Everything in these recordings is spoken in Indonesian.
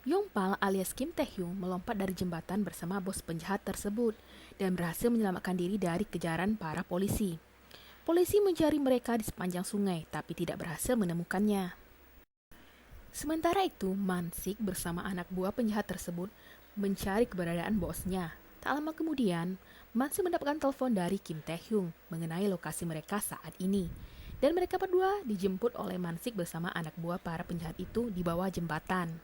Yongpal alias Kim Tae-hyung melompat dari jembatan bersama bos penjahat tersebut dan berhasil menyelamatkan diri dari kejaran para polisi. Polisi mencari mereka di sepanjang sungai tapi tidak berhasil menemukannya. Sementara itu, Mansik bersama anak buah penjahat tersebut mencari keberadaan bosnya. Tak lama kemudian, Mansik mendapatkan telepon dari Kim Tae-hyung mengenai lokasi mereka saat ini. Dan mereka berdua dijemput oleh Mansik bersama anak buah para penjahat itu di bawah jembatan.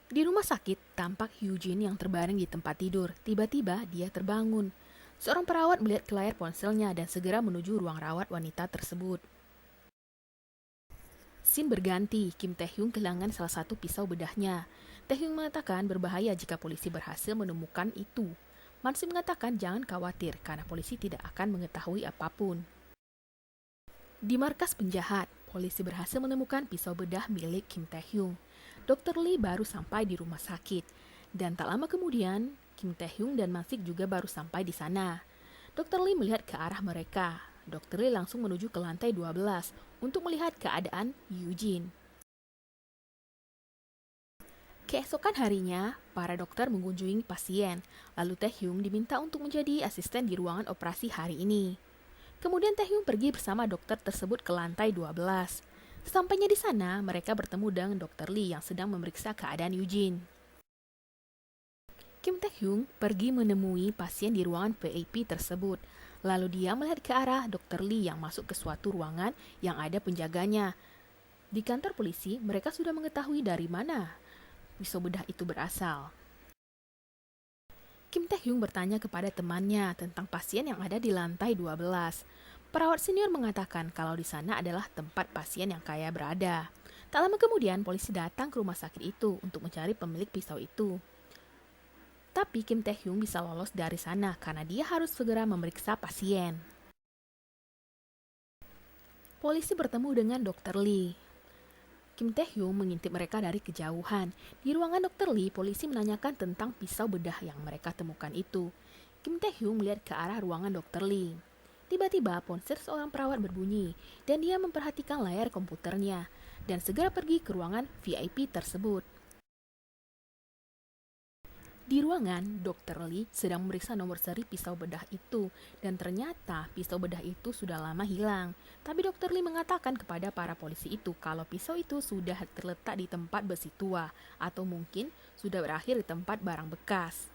Di rumah sakit, tampak Hyujin yang terbaring di tempat tidur. Tiba-tiba dia terbangun. Seorang perawat melihat ke layar ponselnya dan segera menuju ruang rawat wanita tersebut. Scene berganti, Kim Tae-hyung kehilangan salah satu pisau bedahnya. Tae-hyung mengatakan berbahaya jika polisi berhasil menemukan itu. Mansi mengatakan jangan khawatir karena polisi tidak akan mengetahui apapun. Di markas penjahat, polisi berhasil menemukan pisau bedah milik Kim Tae-hyung. Dr. Lee baru sampai di rumah sakit, dan tak lama kemudian, Kim Tae-hyung dan Mansik juga baru sampai di sana. Dr. Lee melihat ke arah mereka. Dr. Lee langsung menuju ke lantai 12 untuk melihat keadaan Eugene. Keesokan harinya, para dokter mengunjungi pasien, lalu Tae-hyung diminta untuk menjadi asisten di ruangan operasi hari ini. Kemudian Tae-hyung pergi bersama dokter tersebut ke lantai 12. Sesampainya di sana, mereka bertemu dengan Dr. Lee yang sedang memeriksa keadaan Eugene. Kim Tae-hyung pergi menemui pasien di ruangan VIP tersebut. Lalu dia melihat ke arah Dr. Lee yang masuk ke suatu ruangan yang ada penjaganya. Di kantor polisi, mereka sudah mengetahui dari mana pisau bedah itu berasal. Kim Tae-hyung bertanya kepada temannya tentang pasien yang ada di lantai 12. Perawat senior mengatakan kalau di sana adalah tempat pasien yang kaya berada. Tak lama kemudian, polisi datang ke rumah sakit itu untuk mencari pemilik pisau itu. Tapi Kim Tae-hyung bisa lolos dari sana karena dia harus segera memeriksa pasien. Polisi bertemu dengan Dr. Lee. Kim Tae-hyung mengintip mereka dari kejauhan. Di ruangan Dr. Lee, polisi menanyakan tentang pisau bedah yang mereka temukan itu. Kim Tae-hyung melihat ke arah ruangan Dr. Lee. Tiba-tiba ponsel seorang perawat berbunyi dan dia memperhatikan layar komputernya dan segera pergi ke ruangan VIP tersebut. Di ruangan, Dr. Lee sedang memeriksa nomor seri pisau bedah itu dan ternyata pisau bedah itu sudah lama hilang. Tapi Dr. Lee mengatakan kepada para polisi itu kalau pisau itu sudah terletak di tempat besi tua atau mungkin sudah berakhir di tempat barang bekas.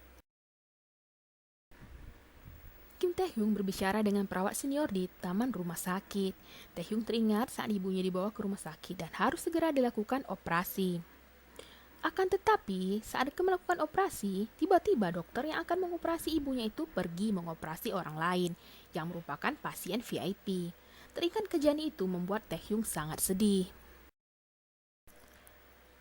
Kim Tae-hyung berbicara dengan perawat senior di taman rumah sakit. Tae-hyung teringat saat ibunya dibawa ke rumah sakit dan harus segera dilakukan operasi. Akan tetapi, saat melakukan operasi, tiba-tiba dokter yang akan mengoperasi ibunya itu pergi mengoperasi orang lain yang merupakan pasien VIP. Teringat kejadian itu membuat Tae-hyung sangat sedih.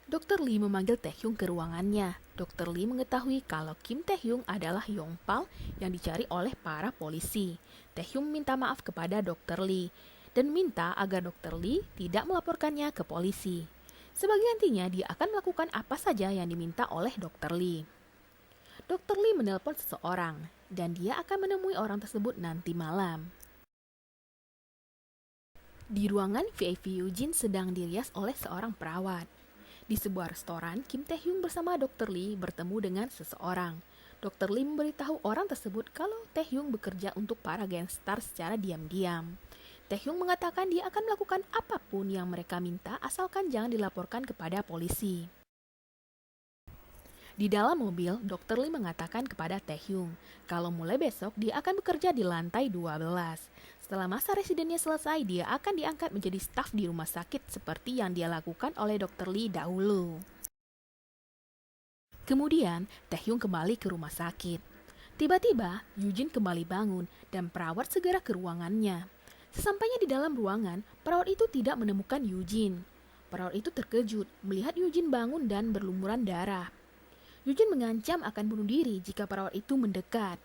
Dr. Lee memanggil Tae-hyung ke ruangannya. Dr. Lee mengetahui kalau Kim Tae-hyung adalah Yongpal yang dicari oleh para polisi. Tae-hyung minta maaf kepada Dr. Lee dan minta agar Dr. Lee tidak melaporkannya ke polisi. Sebagai gantinya, dia akan melakukan apa saja yang diminta oleh Dr. Lee. Dr. Lee menelpon seseorang dan dia akan menemui orang tersebut nanti malam. Di ruangan VIP Eugene sedang dirias oleh seorang perawat. Di sebuah restoran, Kim Tae-hyung bersama Dr. Lee bertemu dengan seseorang. Dr. Lee memberitahu orang tersebut kalau Tae-hyung bekerja untuk para gangstar secara diam-diam. Tae-hyung mengatakan dia akan melakukan apapun yang mereka minta asalkan jangan dilaporkan kepada polisi. Di dalam mobil, Dr. Lee mengatakan kepada Tae-hyung kalau mulai besok dia akan bekerja di lantai 12. Setelah masa residennya selesai, dia akan diangkat menjadi staf di rumah sakit seperti yang dia lakukan oleh Dr. Lee dahulu. Kemudian, Tae-hyung kembali ke rumah sakit. Tiba-tiba, Eugene kembali bangun dan perawat segera ke ruangannya. Sesampainya di dalam ruangan, perawat itu tidak menemukan Eugene. Perawat itu terkejut melihat Eugene bangun dan berlumuran darah. Eugene mengancam akan bunuh diri jika perawat itu mendekat.